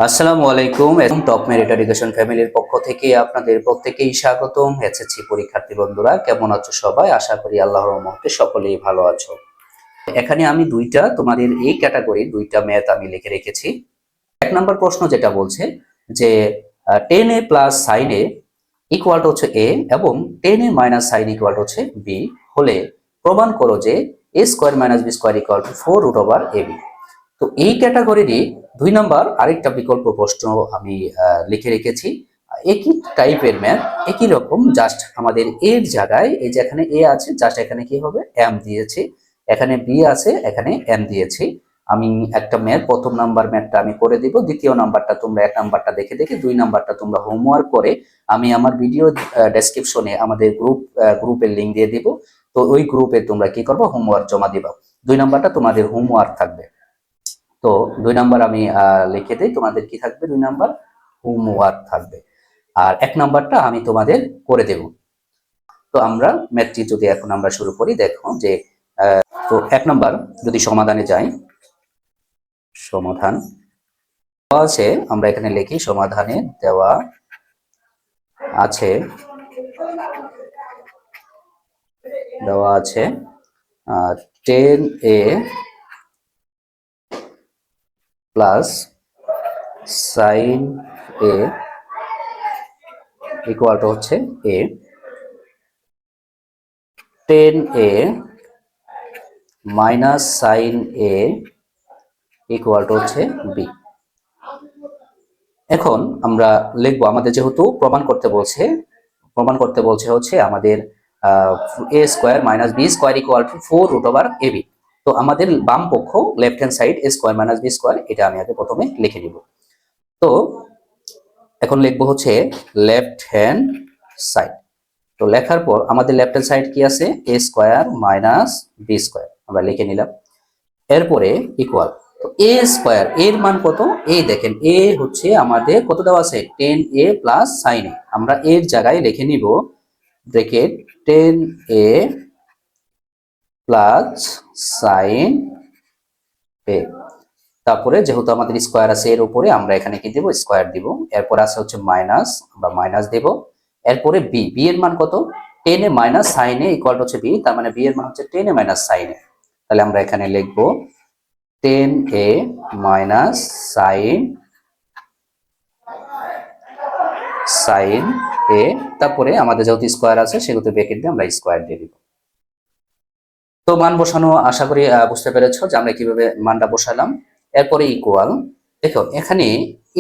আসসালামু আলাইকুম এবং টপ মেরিট এডুকেশন ফ্যামিলির পক্ষ থেকে আপনাদের প্রত্যেকেই স্বাগতম। এসএসসি পরীক্ষার্থী বন্ধুরা, কেমন আছো সবাই? আশা করি আল্লাহর রহমতে সকলেই ভালো আছো। এখানে আমি তোমাদের এই ক্যাটাগরির দুইটা ম্যাথ আমি লিখে রেখেছি। এক নম্বর প্রশ্ন যেটা বলছে যে 10a plus sine A equal to হচ্ছে এ এবং 10a minus sign equal to হচ্ছে বি হলে প্রমাণ করো যে A square minus B square equal to 4√ab। তো এই ক্যাটাগরিরই 2 নম্বর আরেকটা বিকল্প প্রশ্ন আমি লিখে রেখেছি। একই টাইপের ম্যাথ, একই রকম, জাস্ট আমাদের এর জায়গায় এই যে এখানে এ আছে, জাস্ট এখানে কি হবে এম দিয়েছি, এখানে বি আছে, এখানে এম দিয়েছি। আমি একটা ম্যাথ, প্রথম নাম্বার ম্যাথটা আমি করে দিব, দ্বিতীয় নাম্বারটা তোমরা এক নাম্বারটা দেখে দেখে 2 নাম্বারটা তোমরা হোমওয়ার্ক করে আমি আমার ভিডিও ডেসক্রিপশনে আমাদের গ্রুপের লিঙ্ক দিয়ে দিব। তো ওই গ্রুপে তোমরা কি করবে, হোমওয়ার্ক জমা দিবা। 2 নাম্বারটা তোমাদের হোমওয়ার্ক থাকবে। তো 2 নাম্বার আমি লিখে দিই, তোমাদের কি থাকবে, 2 নাম্বার হোমওয়ার্ক থাকবে, আর 1 নাম্বারটা আমি তোমাদের করে দেব। তো আমরা ম্যাথটি যদি এখন আমরা শুরু করি, দেখো যে তো 1 নাম্বার যদি সমাধানে যাই, সমাধান দেওয়া আছে, আমরা এখানে লিখি সমাধানে দেওয়া আছে, দেওয়া আছে 10a plus sine A equal to হচ্ছে এ, 10a minus sign A equal to হচ্ছে বি। এখন আমরা লিখবো, আমাদের যেহেতু প্রমাণ করতে বলছে হচ্ছে আমাদের a square minus B square equal to 4√ab। তো আমাদের বাম পক্ষ left hand side a square minus B square, এটা আমি আগে প্রথমে লিখে নিব। তো এখন লিখবো হচ্ছে লেফট হ্যান্ড সাইড। তো লেখার পর আমাদের লেফট হ্যান্ড সাইড কি আছে, এ স্কোয়ার মাইনাস বি স্কোয়ার আমরা লিখে নিলাম। এরপরে ইকুয়াল, তো এ স্কোয়ার এর মান কত, এই দেখেন এ হচ্ছে আমাদের কত দেওয়া আছে, 10a প্লাস সাইন এ, আমরা এর জায়গায় লিখে নিব ব্র্যাকেট 10a প্লাস সাইন এ। তারপরে যেহেতু আমাদের স্কোয়ার আছে এর উপরে, আমরা এখানে কি দেব, স্কোয়ার দিব। এরপর আছে হচ্ছে মাইনাস, আমরা মাইনাস দেব। এরপরে বি, বি এর মান কত, 10a minus sign A equal to হচ্ছে বি, তার মানে বি এর মান হচ্ছে 10a মাইনাস সাইন এ। তাহলে আমরা এখানে লিখবো 10a মাইনাস সাইন এ। তারপরে আমাদের যেহেতু স্কোয়ার আছে সেহেতু ব্র্যাকেট দিয়ে আমরা স্কোয়ার দিয়ে দিব। তো মান বসানো আশা করি বুঝতে পেরেছো যে আমরা কিভাবে মানটা বসালাম। এরপরে ইকুয়াল, দেখো এখানে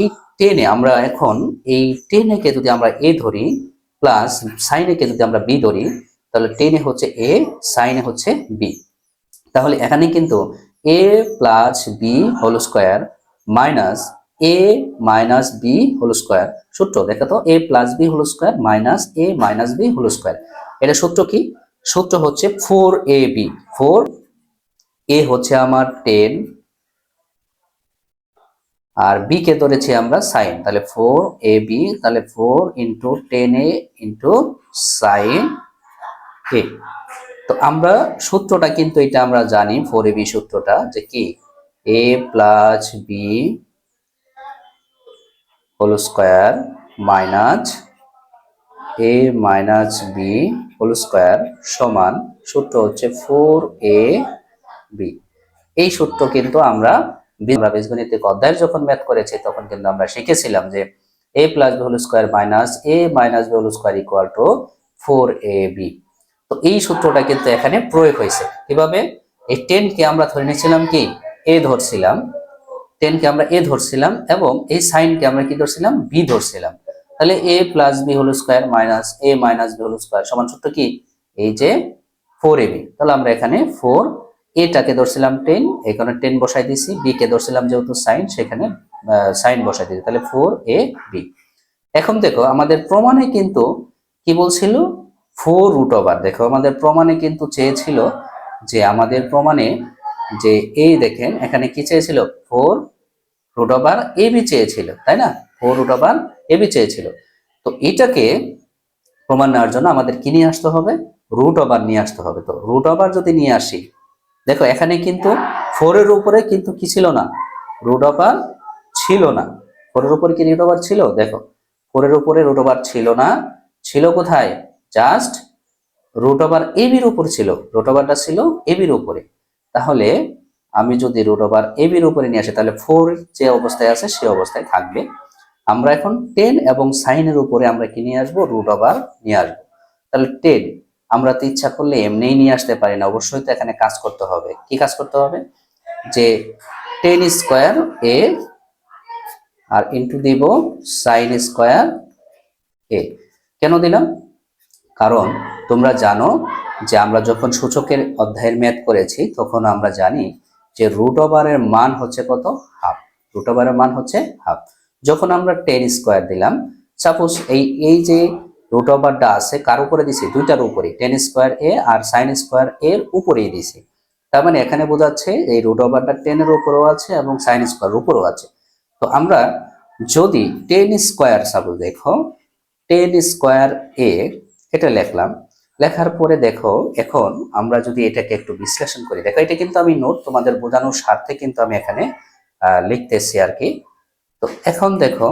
এই 10 এ আমরা এখন এই 10 কে যদি আমরা এ ধরি প্লাস সাইন কে যদি আমরা বি ধরি, তাহলে 10 এ হচ্ছে এ, সাইন এ হচ্ছে বি। তাহলে এখানে কিন্তু a plus B whole square minus A minus B whole square, সূত্র দেখো তো, a plus B whole square minus A minus B whole square. এটা সূত্র কি, সূত্র হচ্ছে 4ab। 4a হচ্ছে আমার 10 আর বি কে ধরেছি আমরা সাইন, তাহলে 4ab, তাহলে 4 ইন্টু 10a ইন্টু সাইন এ। তো আমরা সূত্রটা কিন্তু এটা আমরা জানি, 4ab সূত্রটা যে কি, a plus B whole square minus A minus B whole square সমান, সূত্র হচ্ছে 4ab। এই সূত্র কিন্তু আমরা বীজগণিত অধ্যায়ের যখন ম্যাথ করেছি তখন কিন্তু আমরা শিখেছিলাম যে a plus B whole square minus A minus B whole square equal to 4ab। তো এই সূত্রটা কিন্তু এখানে প্রয়োগ হয়েছে। কিভাবে, এই 10 কে আমরা ধরে নিয়েছিলাম কি, এ ধরছিলাম, 10 কে আমরা এ ধরছিলাম এবং এই সাইন কে আমরা কি ধরছিলাম, বি ধরছিলাম। তাহলে a plus B whole square minus A minus B whole square সমান সূত্র কি, এই যে 4ab। তাহলে আমরা এখানে 4, এটাকে ধরছিলাম 10, এখানে 10 বসাই দিছি, বি কে ধরছিলাম যেহেতু সাইন, সেখানে সাইন বসাই দিছি, তাহলে 4ab। এখন দেখো আমাদের প্রমাণে কিন্তু কি বলছিল, 4√, দেখো আমাদের প্রমাণে কিন্তু চেয়েছিল যে আমাদের প্রমাণে যে এই দেখেন এখানে কি চেয়েছিল, 4√ab চেয়েছিল, তাই না, 4√ab চেয়েছিল। তো এটাকে প্রমাণ নেওয়ার জন্য আমাদের কি নিয়ে আসতে হবে, √, নিয়ে আসতে হবে। তো √, যদি নিয়ে আসি, দেখো এখানে কিন্তু 4 এর উপরে কিন্তু কি ছিল না, √, ছিল না, 4 এর উপরে কি রুট ওভার ছিল? দেখো 4 এর উপরে রুট ওভার ছিল না, ছিল কোথায়? জাস্ট রুট ওভার এ বির উপর ছিল, রুট ওভারটা ছিল এ বির উপরে। তাহলে আমি যদি রুট ওভার এ বির উপরে নিয়ে আসি তাহলে 4 যে অবস্থায় আছে সে অবস্থায় থাকবে। আমরা এখন 10 এবং সাইনের উপরে আমরা কি নিয়ে আসবো? রুট ওভার নিয়ে আসবো। তাহলে 10 আমরা তো ইচ্ছা করলে এমনিই নিয়ে আসতে পারি না, অবশ্যই তো এখানে কাজ করতে হবে। কি কাজ করতে হবে? যে 10 স্কয়ার এ আর ইন্টু দিব সাইন স্কয়ার এ। কেন দিলাম? কারণ তোমরা জানো যে আমরা যখন সূচকের অধ্যায়ের ম্যাথ করেছি তখন আমরা জানি যে রুট ওভারের মান হচ্ছে কত? হাফ। রুট ওভারের মান হচ্ছে হাফ। যখন আমরা 10 স্কয়ার দিলাম, সাপোজ এই যে রুট ওভারটা আছে কার উপরে দিছি? দুইটার উপরে, 10 স্কয়ার এ আর সাইন স্কয়ার এর উপরেই দিছি। তার মানে এখানে বোঝাচ্ছে এই রুট ওভারটা 10 এর উপরেও আছে এবং সাইন স্কয়ার উপরেও আছে। তো আমরা যদি 10 স্কয়ার, সাপোজ দেখো 10 স্কয়ার এ এটা লিখলাম, লেখার পরে দেখো এখন আমরা যদি এটাকে একটু বিশ্লেষণ করি, দেখো এটা কিন্তু আমি নোট তোমাদের বোঝানোর স্বার্থে কিন্তু আমি এখানে লিখতেছি আর কি। তো এখন দেখো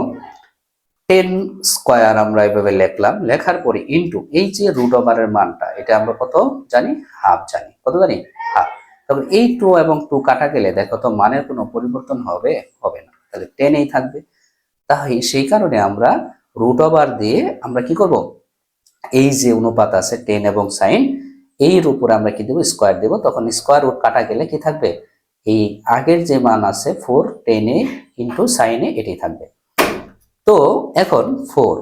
10 স্কয়ার আমরা এভাবে লিখলাম, লেখার পরে ইনটু এই যে রুট ওভারের মানটা, এটা আমরা কত জানি? হাফ জানি। কত জানি? হাফ। তবে এই 2 এবং 2 কাটা গেলে দেখো তো মানের কোনো পরিবর্তন হবে? হবে না, তাহলে 10 এই থাকবে। তাই সেই কারণে আমরা রুট ওভার দিয়ে আমরা কি করব? এই যে অনুপাত আছে 10 এবং সাইন, এর উপরে আমরা কি দেব? স্কয়ার দেব। তখন স্কয়ার রুট কাটা গেলে কি থাকবে? এই আগের যে মান আছে 4 10 এ ইনটু সাইন এ, এটাই থাকবে। তো এখন 4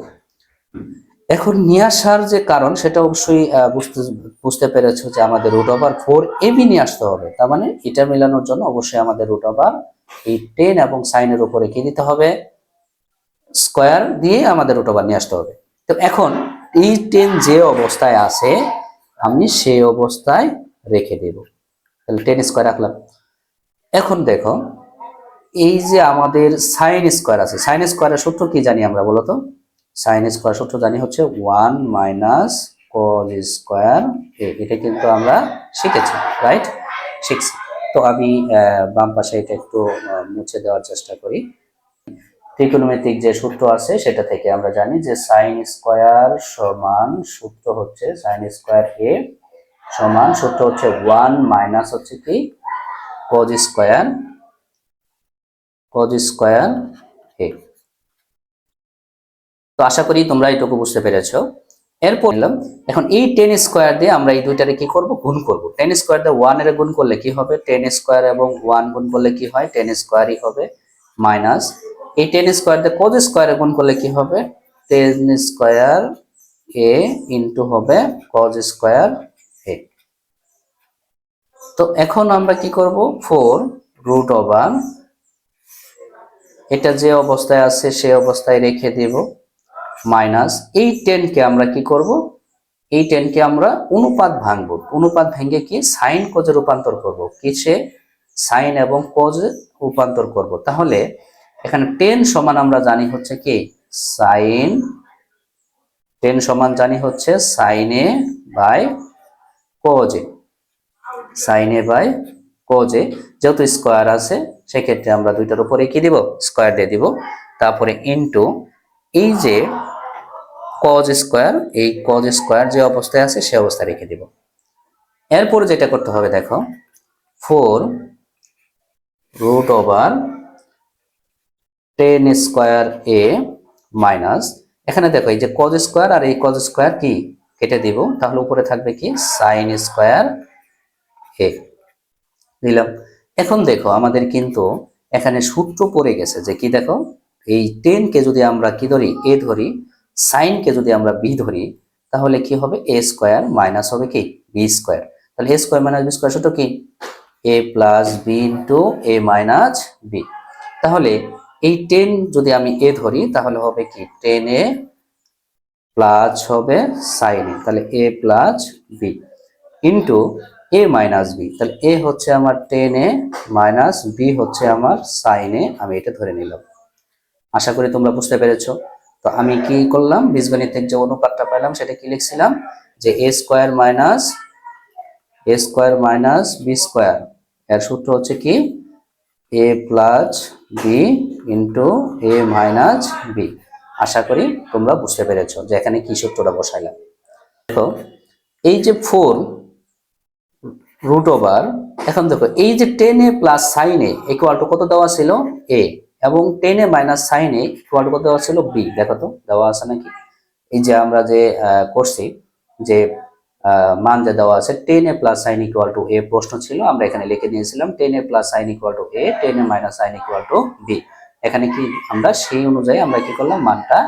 এখন নিয়ে আসার যে কারণ সেটা অবশ্যই বুঝতে পেরেছো যে আমাদের রুট ওভার 4 এবি নিয়ে আসতে হবে। তার মানে এটা মেলানোর জন্য অবশ্যই আমাদের রুট ওভার এই 10 এবং সাইনের উপরে কি দিতে হবে? স্কয়ার দিয়ে আমাদের রুট ওভার নিয়ে আসতে হবে। তো এখন এই 10 যে অবস্থায় আছে আমি সেই অবস্থায় রেখে দেব। তাহলে 10 স্কয়ার রাখলাম। এখন দেখো এই যে আমাদের সাইন স্কয়ার আছে, সাইন স্কয়ারের সূত্র কি জানি আমরা? বলো তো। সাইন স্কয়ার সূত্র জানি হচ্ছে 1 মাইনাস কজ স্কয়ার এ। এটা কিন্তু আমরা শিখেছি, রাইট? শিখছি। তো আমি বাম পাশে এটা একটু মুছে দেওয়ার চেষ্টা করি। ত্রিকোণমিতিক যে সূত্র আছে সেটা থেকে আমরা জানি যে সাইন স্কয়ার সমান সূত্র হচ্ছে সাইন স্কয়ার এ সমান সূত্র হচ্ছে 1 মাইনাস হচ্ছে কি কজ স্কয়ার এ। তো আশা করি তোমরা এটুকু বুঝতে পেরেছো। এরপর এখন এই 10 স্কয়ার দিয়ে আমরা এই দুইটারে কি করব? গুণ করব। 10 স্কয়ার দিয়ে 1 এর গুণ করলে কি হবে? 10 স্কয়ার এবং 1 গুণ করলে কি হয়? 10 স্কয়ারই হবে, মাইনাস এই 10 স্কয়ার দিয়ে cos স্কয়ার গুণ করলে কি হবে? 10 স্কয়ার a ইনটু হবে cos স্কয়ার a। তো এখন আমরা কি করব? 4 রুট ওভার এটা যে অবস্থায় আছে সেই অবস্থায় রেখে দেব, মাইনাস এই 10 কে আমরা কি করব? এই 10 কে আমরা অনুপাত ভাঙবো। অনুপাত ভেঙে কি সাইন কোজে রূপান্তর করব। কিসে? সাইন এবং কোজ রূপান্তর করব। তাহলে এখানে 10 সমান আমরা জানি হচ্ছে কি সাইন, 10 সমান জানি হচ্ছে সাইন এ বাই কোজ এ। সাইন এ বাই কোজ এ, যেহেতু স্কয়ার আছে সেক্ষেত্রে আমরা দুইটার উপরে কি দিব? স্কয়ার দিয়ে দিব। তারপরে ইনটু এই যে কজ স্কয়ার, এই কজ স্কয়ার যে অবস্থায় আছে সে অবস্থায় রেখে দিব। এরপর যেটা করতে হবে দেখো 4 রুট ওভার 10 স্কয়ার এ মাইনাস, এখানে দেখো এই যে কজ স্কয়ার আর এই কজ স্কয়ার কি কেটে দিব, তাহলে উপরে থাকবে কি সাইন স্কয়ার এ দিলাম। এখন দেখো আমাদের কিন্তু এখানে সূত্র পড়ে গেছে যে কি দেখো এই 10 কে যদি আমরা কি ধরি? এ ধরি, সাইন কে যদি আমরা বি ধরি তাহলে কি হবে? এ স্কয়ার মাইনাস হবে কি বি স্কয়ার। তাহলে এ স্কয়ার মাইনাস বি স্কয়ার সূত্র কি? এ প্লাস বি ইন্টু এ মাইনাস বি। তাহলে এই 10 যদি আমি এ ধরি তাহলে হবে কি 10 এ প্লাস হবে সাইন এ, তাহলে a plus B into A minus B. তাহলে এ হচ্ছে আমার 10 এ মাইনাস বি হচ্ছে আমার সাইন এ। আমি এটা ধরে নিলাম। আশা করি তোমরা বুঝতে পেরেছো। তো আমি কি করলাম? বীজগণিতের যে অনুপাতটা পেলাম সেটা কি লিখছিলাম? যে এ স্কয়ার মাইনাস বি স্কয়ার এর সূত্র হচ্ছে কি এ প্লাস বি ইন্টু এ মাইনাস বি। আশা করি তোমরা বুঝতে পেরেছো যে এখানে কি সূত্রটা বসাইলাম। দেখো এই যে 4 রুট ওভার, এখন দেখো এই যে 10a plus sine A equal two কত দেওয়া ছিল এ, এবং 10a minus sign A equal two কত দেওয়া ছিল বি। দেখো তো দেওয়া আছে নাকি? এই যে আমরা যে করছি যে মান যে দেওয়া আছে 10a plus sign equal to a প্রশ্ন ছিল, আমরা এখানে লিখে নিয়েছিলাম 10a plus sign equal to a, 10a minus sign equal to b. এখানে কি আমরা সেই অনুযায়ী আমরা কি করলাম, মানটা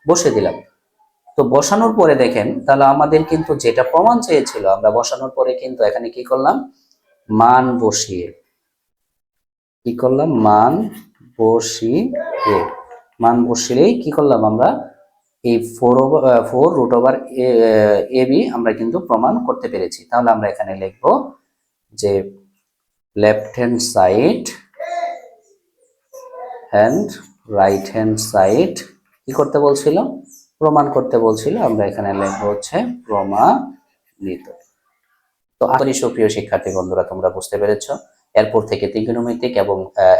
বসে দিলাম। তো বসানোর পরে দেখেন তাহলে আমাদের কিন্তু যেটা প্রমাণ চেয়েছিল, আমরা বসানোর পরে কিন্তু এখানে কি করলাম, মান বসিয়ে কি করলাম, মান বসিয়েই কি করলাম আমরা এই 4 রুট ওভার এ বি আমরা কিন্তু প্রমাণ করতে পেরেছি। তাহলে আমরা এখানে লিখবো যে left hand side and right hand side কি করতে বলছিল, প্রমাণ করতে বলছিল। আমরা এখানে লিখবো হচ্ছে প্রমাণিত। তো আশা করি সুপ্রিয় শিক্ষার্থী বন্ধুরা তোমরা বুঝতে পেরেছো। এরপর থেকে ত্রিকোণমিতিক এবং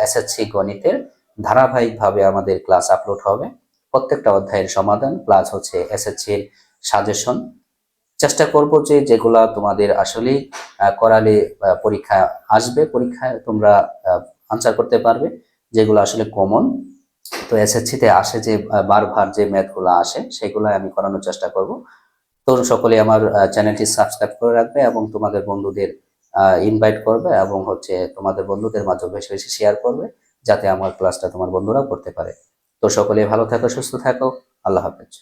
এসএসসি গণিতের ধারাবাহিকভাবে আমাদের ক্লাস আপলোড হবে। প্রত্যেকটা অধ্যায়ের সমাধান প্লাস হচ্ছে এসএসসির সাজেশন। চেষ্টা করব যে যেগুলা তোমাদের আসলেই করালে পরীক্ষা আসবে, পরীক্ষায় তোমরা আনসার করতে পারবে, যেগুলো আসলে কমন তো এসএসসিতে আসে, যে বারবার যে ম্যাথগুলো আসে সেগুলো আমি করানোর চেষ্টা করব। তো সকলে আমার চ্যানেলটি সাবস্ক্রাইব করে রাখবে এবং তোমাদের বন্ধুদের ইনভাইট করবে, এবং হচ্ছে তোমাদের বন্ধুদের মাঝে বেশি বেশি শেয়ার করবে, যাতে আমার ক্লাসটা তোমার বন্ধুরা করতে পারে। তো সকলে ভালো থাকো, সুস্থ থাকো, আল্লাহ হাফেজ।